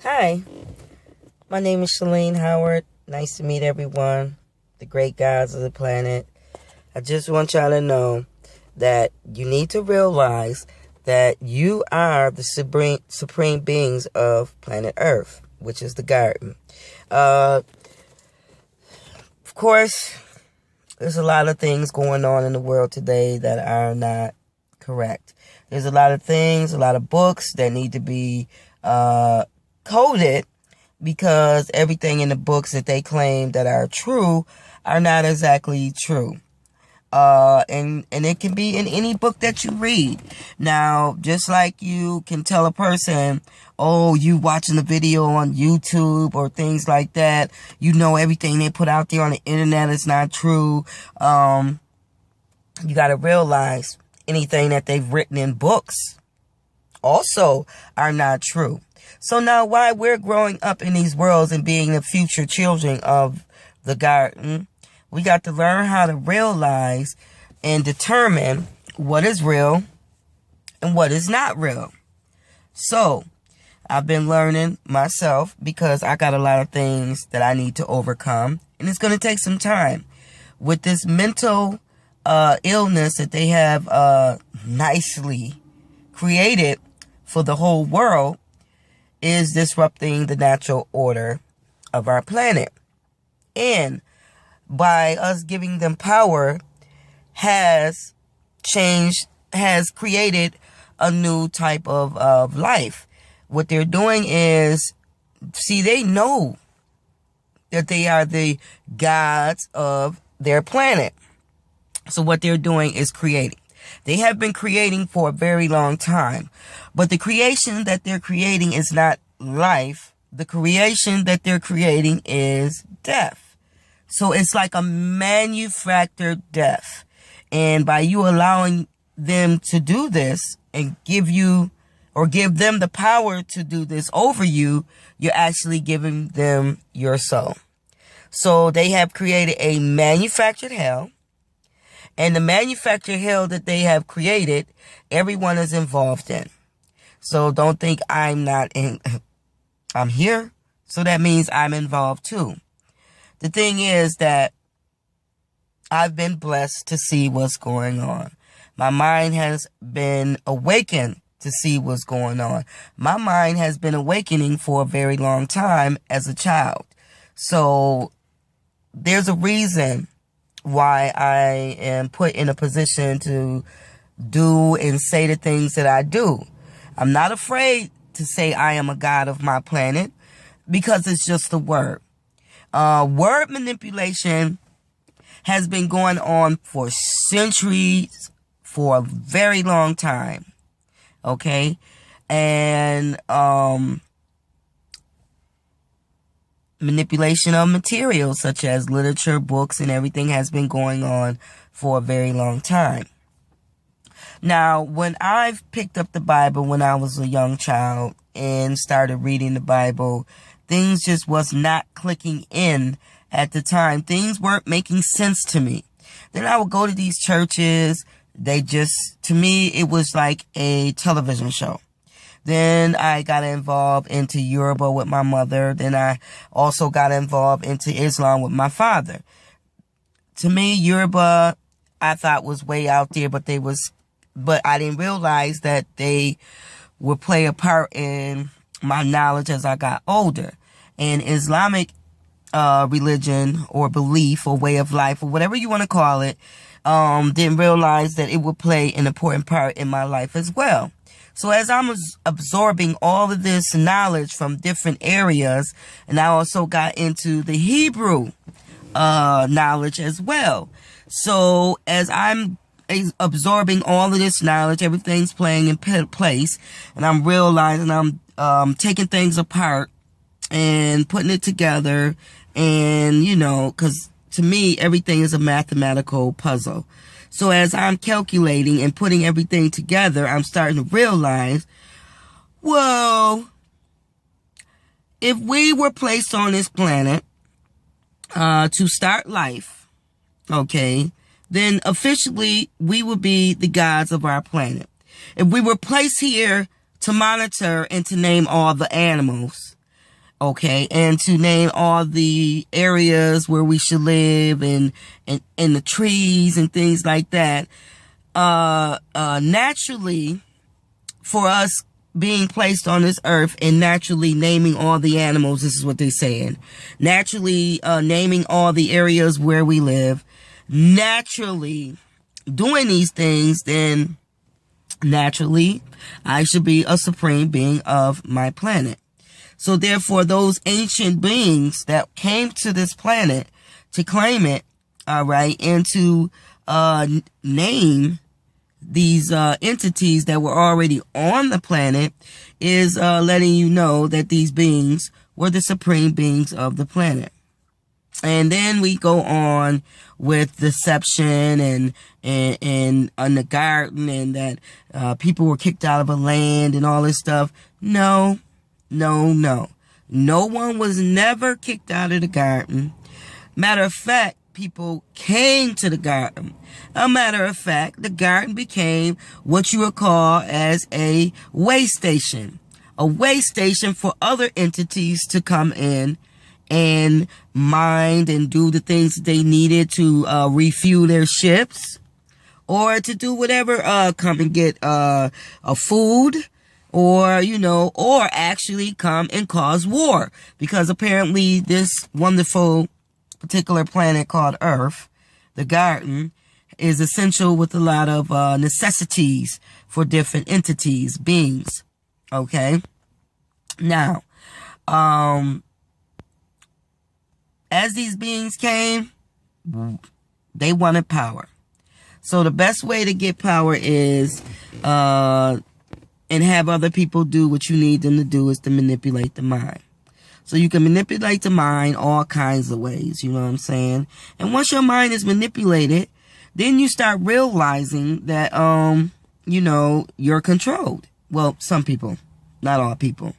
Hi, my name is Shalene Howard. Nice to meet everyone, the great gods of the planet. I just want y'all to know that you need to realize that you are the supreme beings of planet Earth, which is the garden. Of course, there's a lot of things going on in the world today that are not correct. There's a lot of things, a lot of books that need to be coded, because everything in the books that they claim that are true are not exactly true. And it can be in any book that you read. Now, just like you can tell a person, oh, you watching a video on YouTube or things like that, you know everything they put out there on the internet is not true. You got to realize anything that they've written in books also are not true. So now, while we're growing up in these worlds and being the future children of the garden, we got to learn how to realize and determine what is real and what is not real. So, I've been learning myself because I got a lot of things that I need to overcome, and it's going to take some time. With this mental illness that they have nicely created for the whole world, is disrupting the natural order of our planet. And by us giving them power has created a new type of life. What they're doing is, they know that they are the gods of their planet. So what they're doing is creating. They have been creating for a very long time. But the creation that they're creating is not life. The creation that they're creating is death. So it's like a manufactured death. And by you allowing them to do this and give them the power to do this over you, you're actually giving them your soul. So they have created a manufactured hell. And the manufactured hell that they have created, everyone is involved in. So don't think I'm here. So that means I'm involved too. The thing is that I've been blessed to see what's going on. My mind has been awakened to see what's going on. My mind has been awakening for a very long time as a child. So there's a reason why I am put in a position to do and say the things that I do. I'm not afraid to say I am a god of my planet, because it's just a word. Word manipulation has been going on for centuries, for a very long time. Okay? And manipulation of materials such as literature, books, and everything has been going on for a very long time. Now, when I've picked up the Bible when I was a young child and started reading the Bible, things just was not clicking in at the time. Things weren't making sense to me. Then I would go to these churches. To me, it was like a television show. Then I got involved into Yoruba with my mother. Then I also got involved into Islam with my father. To me, Yoruba, I thought was way out there, but I didn't realize that they would play a part in my knowledge as I got older. And Islamic religion or belief or way of life or whatever you want to call it, didn't realize that it would play an important part in my life as well. So as I'm absorbing all of this knowledge from different areas, and I also got into the Hebrew knowledge as well. So as I'm absorbing all of this knowledge, everything's playing in place, and I'm realizing I'm taking things apart and putting it together, and because to me everything is a mathematical puzzle. So as I'm calculating and putting everything together, I'm starting to realize, well, if we were placed on this planet to start life, okay, then officially we would be the gods of our planet. If we were placed here to monitor and to name all the animals, Okay, and to name all the areas where we should live and the trees and things like that. Naturally, for us being placed on this earth and naturally naming all the animals, this is what they're saying. Naturally, naming all the areas where we live, naturally doing these things, then naturally, I should be a supreme being of my planet. So therefore, those ancient beings that came to this planet to claim it, all right, and to name these entities that were already on the planet is letting you know that these beings were the supreme beings of the planet. And then we go on with deception and on the garden, and that people were kicked out of a land and all this stuff. No. No one was never kicked out of the garden. Matter of fact, people came to the garden. A matter of fact, the garden became what you would call as a way station. A way station for other entities to come in and mine and do the things they needed to refuel their ships, or to do whatever, come and get a food, or, or actually come and cause war. Because apparently this wonderful particular planet called Earth, the garden, is essential with a lot of necessities for different entities, beings. Okay? Now, as these beings came, they wanted power. So the best way to get power is and have other people do what you need them to do is to manipulate the mind. So you can manipulate the mind all kinds of ways, you know what I'm saying? And once your mind is manipulated, then you start realizing that, you're controlled. Well, some people, not all people.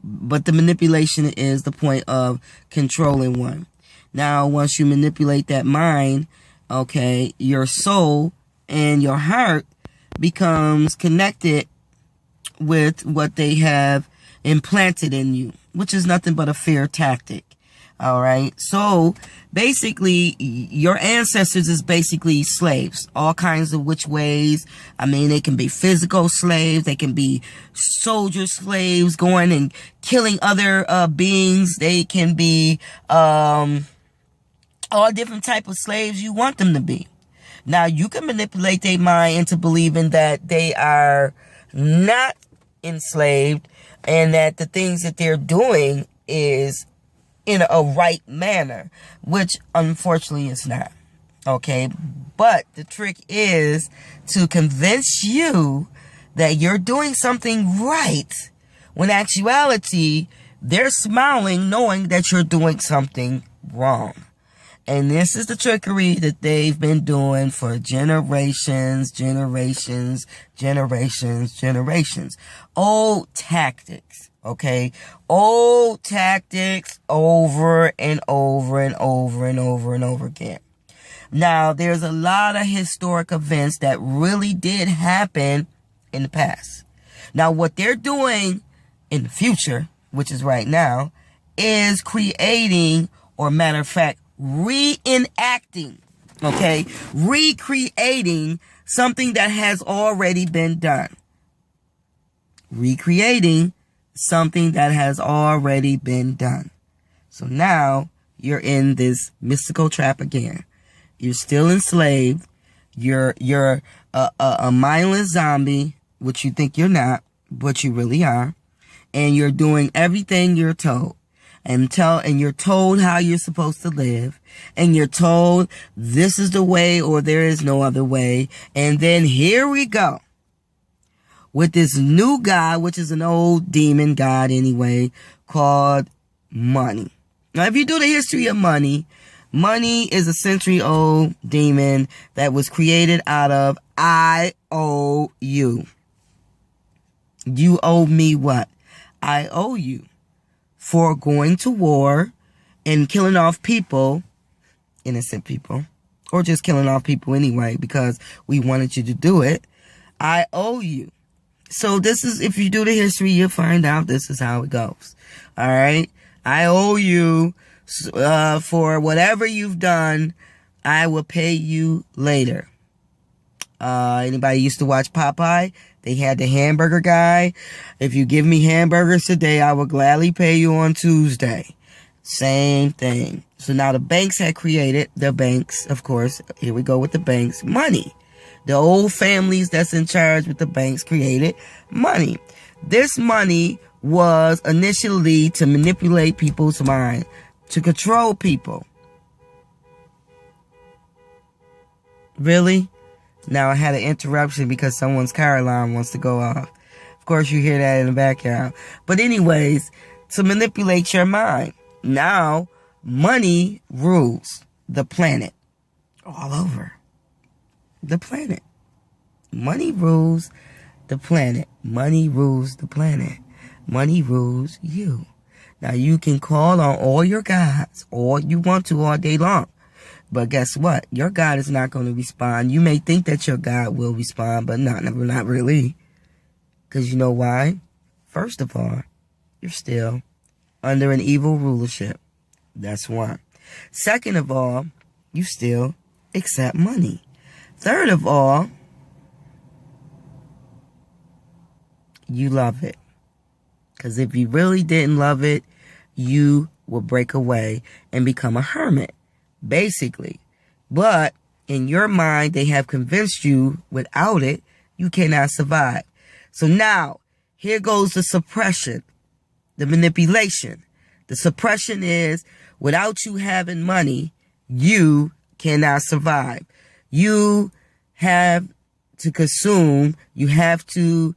But the manipulation is the point of controlling one. Now, once you manipulate that mind, okay, your soul and your heart becomes connected with what they have implanted in you, which is nothing but a fear tactic. All right. So basically, your ancestors is basically slaves, all kinds of which ways. I mean, they can be physical slaves. They can be soldier slaves going and killing other beings. They can be all different type of slaves you want them to be. Now, you can manipulate their mind into believing that they are not enslaved and that the things that they're doing is in a right manner, which unfortunately is not. Okay, but the trick is to convince you that you're doing something right, when actuality, they're smiling knowing that you're doing something wrong. And this is the trickery that they've been doing for generations. Old tactics, okay? Old tactics over and over again. Now, there's a lot of historic events that really did happen in the past. Now, what they're doing in the future, which is right now, is creating, or matter of fact, reenacting, okay? Recreating something that has already been done. Recreating something that has already been done. So now you're in this mystical trap again. You're still enslaved. You're a mindless zombie, which you think you're not, but you really are. And you're doing everything you're told. And you're told how you're supposed to live, and you're told this is the way or there is no other way. And then here we go with this new god, which is an old demon god anyway, called money. Now, if you do the history of money, money is a century-old demon that was created out of I owe you. You owe me what? I owe you for going to war and killing off people, innocent people, or just killing off people anyway because we wanted you to do it. I owe you. So this is, if you do the history, you'll find out this is how it goes. All right. I owe you for whatever you've done. I will pay you later. Anybody used to watch Popeye? They had the hamburger guy. If you give me hamburgers today, I will gladly pay you on Tuesday. Same thing. So now the banks had created, the banks, of course, here we go with the banks, money. The old families that's in charge with the banks created money. This money was initially to manipulate people's mind, to control people. Really? Now I had an interruption because someone's car alarm wants to go off. Of course you hear that in the background. But anyways, to manipulate your mind. Now, money rules the planet. All over. The planet. Money rules the planet. Money rules the planet. Money rules you. Now you can call on all your gods all you want to all day long. But guess what? Your God is not going to respond. You may think that your God will respond, but not really. Because you know why? First of all, you're still under an evil rulership. That's one. Second of all, you still accept money. Third of all, you love it. Because if you really didn't love it, you will break away and become a hermit. Basically. But in your mind, they have convinced you without it, you cannot survive. So now, here goes the suppression, the manipulation. The suppression is, without you having money, you cannot survive. You have to consume, you have to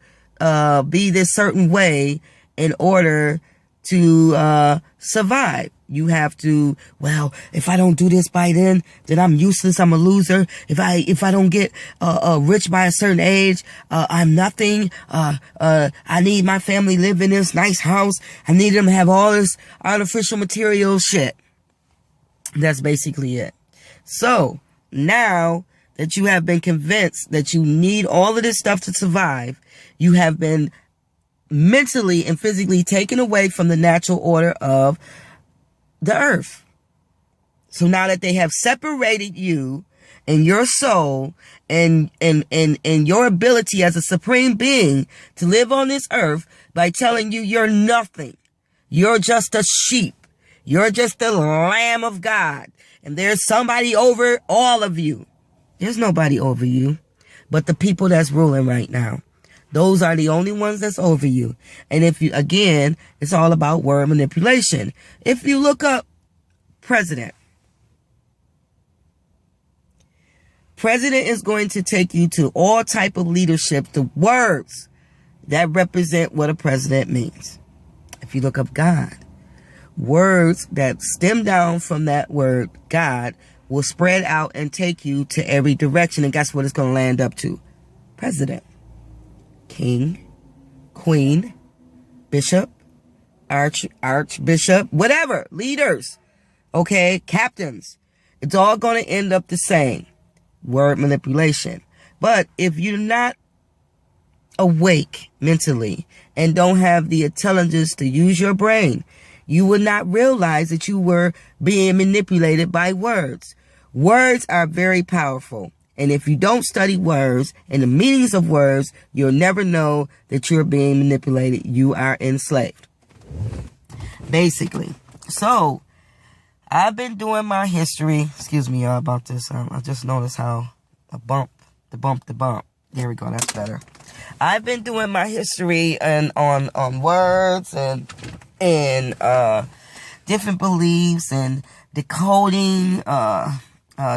be this certain way in order to survive. You have to, well, if I don't do this by then I'm useless, I'm a loser. If I don't get rich by a certain age, I'm nothing. I need my family to live in this nice house. I need them to have all this artificial material shit. That's basically it. So, now that you have been convinced that you need all of this stuff to survive, you have been mentally and physically taken away from the natural order of the earth. So now that they have separated you and your soul and your ability as a supreme being to live on this earth by telling you you're nothing. You're just a sheep. You're just the Lamb of God. And there's somebody over all of you. There's nobody over you but the people that's ruling right now. Those are the only ones that's over you. And if you, again, it's all about word manipulation. If you look up president is going to take you to all type of leadership, the words that represent what a president means. If you look up God, words that stem down from that word God will spread out and take you to every direction. And guess what it's going to land up to? President. King, queen, bishop, archbishop, whatever, leaders, okay, captains. It's all going to end up the same. Word manipulation. But if you're not awake mentally and don't have the intelligence to use your brain, you will not realize that you were being manipulated by words. Words are very powerful. And if you don't study words and the meanings of words, you'll never know that you're being manipulated. You are enslaved. Basically. So, I've been doing my history. Excuse me, y'all, about this. I just noticed how the bump. There we go. That's better. I've been doing my history and on words and different beliefs and decoding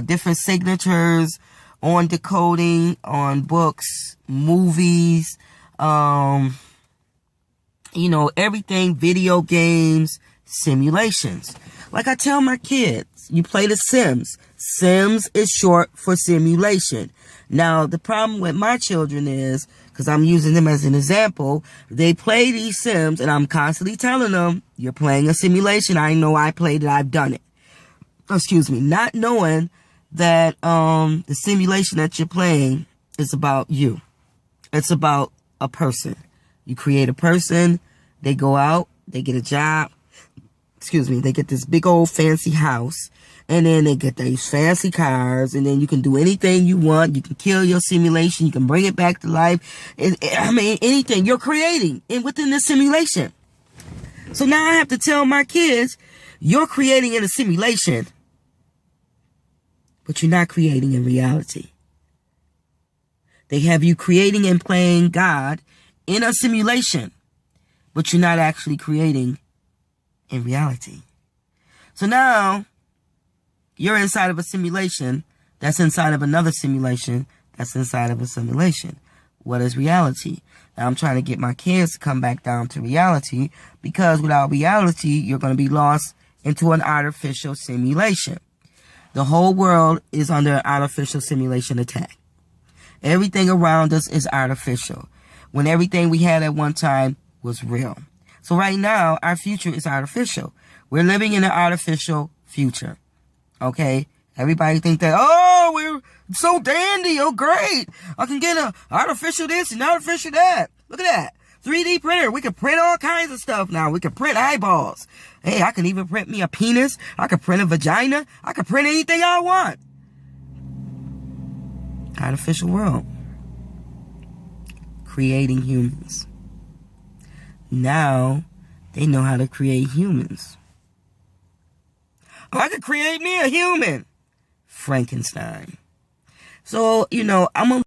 different signatures on decoding, on books, movies, everything, video games, simulations. Like I tell my kids, you play The Sims. Sims is short for simulation. Now, the problem with my children is, because I'm using them as an example, they play these Sims, and I'm constantly telling them, you're playing a simulation. I know I played it. I've done it. Excuse me. Not knowing that the simulation that you're playing is about you. It's about a person. You create a person, they go out, they get a job, they get this big old fancy house, and then they get these fancy cars, and then you can do anything you want. You can kill your simulation. You can bring it back to life. Anything you're creating within this simulation. So now I have to tell my kids, you're creating in a simulation, but you're not creating in reality. They have you creating and playing God in a simulation, but you're not actually creating in reality. So now you're inside of a simulation that's inside of another simulation that's inside of a simulation. What is reality? Now I'm trying to get my kids to come back down to reality, because without reality, you're going to be lost into an artificial simulation. The whole world is under an artificial simulation attack. Everything around us is artificial, when everything we had at one time was real. So right now, our future is artificial. We're living in an artificial future. Okay? Everybody think that, oh, we're so dandy, oh great, I can get a artificial this and artificial that. Look at that. 3D printer. We can print all kinds of stuff now. We can print eyeballs. Hey, I can even print me a penis. I can print a vagina. I can print anything I want. Artificial world. Creating humans. Now, they know how to create humans. I could create me a human. Frankenstein. So, I'm a